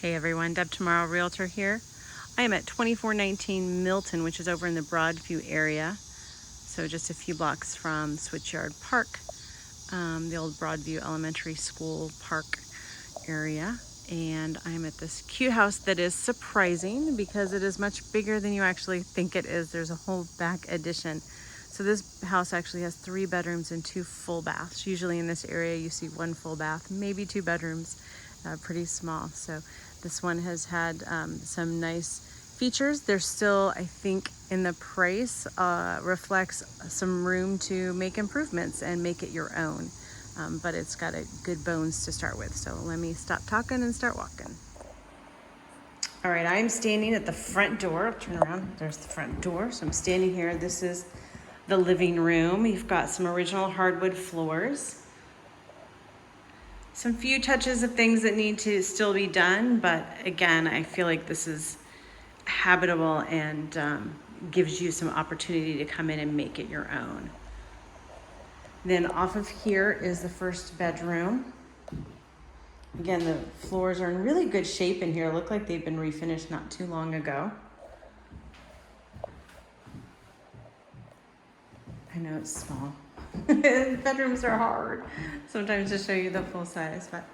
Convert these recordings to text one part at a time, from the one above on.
Hey everyone, Deb Tomaro, Realtor here. I am at 2419 Milton, which is over in the Broadview area. So just a few blocks from Switchyard Park, the old Broadview Elementary School park area. And I'm at this cute house that is surprising because it is much bigger than you actually think it is. There's a whole back addition. So this house actually has 3 bedrooms and 2 full baths. Usually in this area you see 1 full bath, maybe 2 bedrooms, pretty small. So this one has had some nice features. There's still, I think, in the price, reflects some room to make improvements and make it your own. But it's got a good bones to start with. So let me stop talking and start walking. All right, I'm standing at the front door. I'll turn around, there's the front door. So I'm standing here. This is the living room. You've got some original hardwood floors. Some few touches of things that need to still be done, but again, I feel like this is habitable and gives you some opportunity to come in and make it your own. Then off of here is the first bedroom. Again, the floors are in really good shape in here. Look like they've been refinished not too long ago. I know it's small. Bedrooms are hard sometimes to show you the full size, but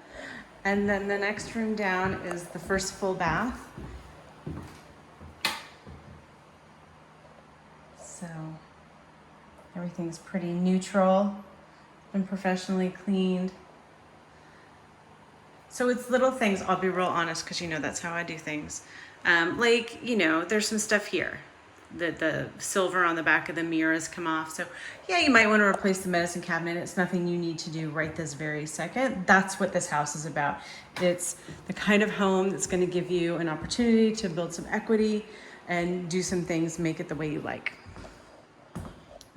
and then the next room down is the first full bath. So everything's pretty neutral, been professionally cleaned. So it's little things, I'll be real honest, because you know that's how I do things. Like, you know, there's some stuff here. The silver on the back of the mirrors come off. So yeah, you might want to replace the medicine cabinet. It's nothing you need to do right this very second. That's what this house is about. It's the kind of home that's going to give you an opportunity to build some equity and do some things, make it the way you like.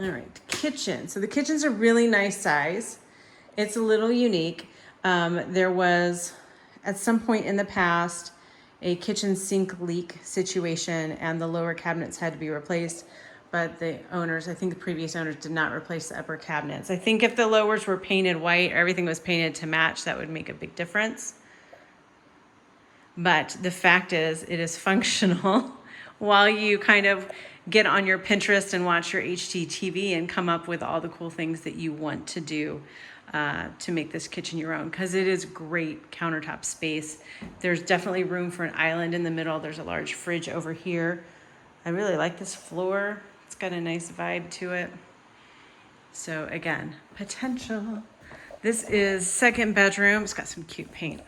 All right, kitchen. So the kitchen's a really nice size. It's a little unique. There was, at some point in the past, a kitchen sink leak situation and the lower cabinets had to be replaced, but the owners, I think the previous owners, did not replace the upper cabinets. I think if the lowers were painted white, everything was painted to match, that would make a big difference. But the fact is, it is functional while you kind of get on your Pinterest and watch your HGTV and come up with all the cool things that you want to do to make this kitchen your own, because it is great countertop space. There's definitely room for an island in the middle. There's a large fridge over here. I really like this floor. It's got a nice vibe to it. So again, potential. This is second bedroom. It's got some cute paint.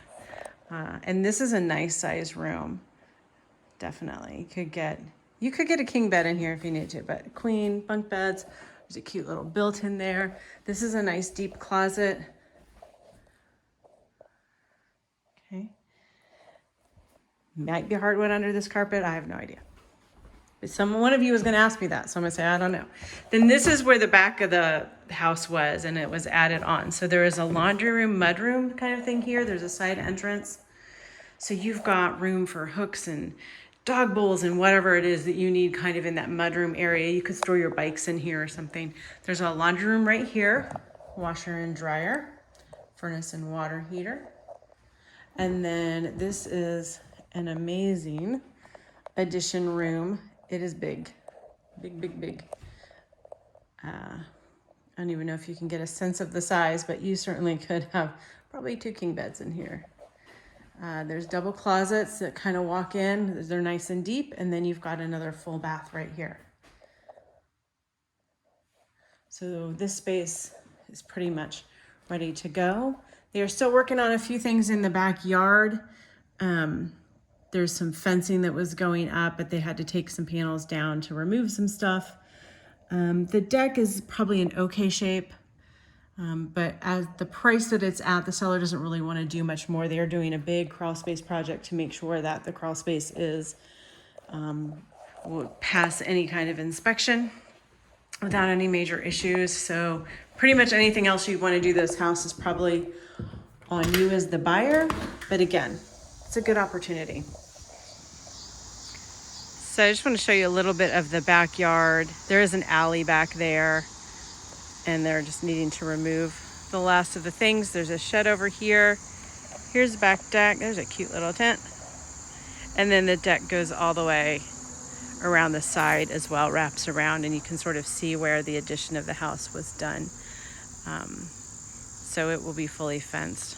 And this is a nice size room. Definitely. You could get a king bed in here if you need to, but queen, bunk beds. There's a cute little built-in there. This is a nice deep closet. Okay. Might be hardwood under this carpet. I have no idea. But one of you was going to ask me that, so I'm going to say, I don't know. Then this is where the back of the house was, and it was added on. So there is a laundry room, mudroom kind of thing here. There's a side entrance. So you've got room for hooks and dog bowls and whatever it is that you need kind of in that mudroom area. You could store your bikes in here or something. There's a laundry room right here, washer and dryer, furnace and water heater. And then this is an amazing addition room. It is big, big, big, big. I don't even know if you can get a sense of the size, but you certainly could have probably 2 king beds in here. There's double closets that kind of walk in. They're nice and deep. And then you've got another full bath right here. So this space is pretty much ready to go. They are still working on a few things in the backyard. There's some fencing that was going up, but they had to take some panels down to remove some stuff. The deck is probably in okay shape. But at the price that it's at, the seller doesn't really want to do much more. They are doing a big crawl space project to make sure that the crawl space is will pass any kind of inspection without any major issues. So pretty much anything else you want to do this house is probably on you as the buyer. But again, it's a good opportunity. So I just want to show you a little bit of the backyard. There is an alley back there, and they're just needing to remove the last of the things. There's a shed over here. Here's the back deck. There's a cute little tent. And then the deck goes all the way around the side as well, wraps around, and you can sort of see where the addition of the house was done. So it will be fully fenced.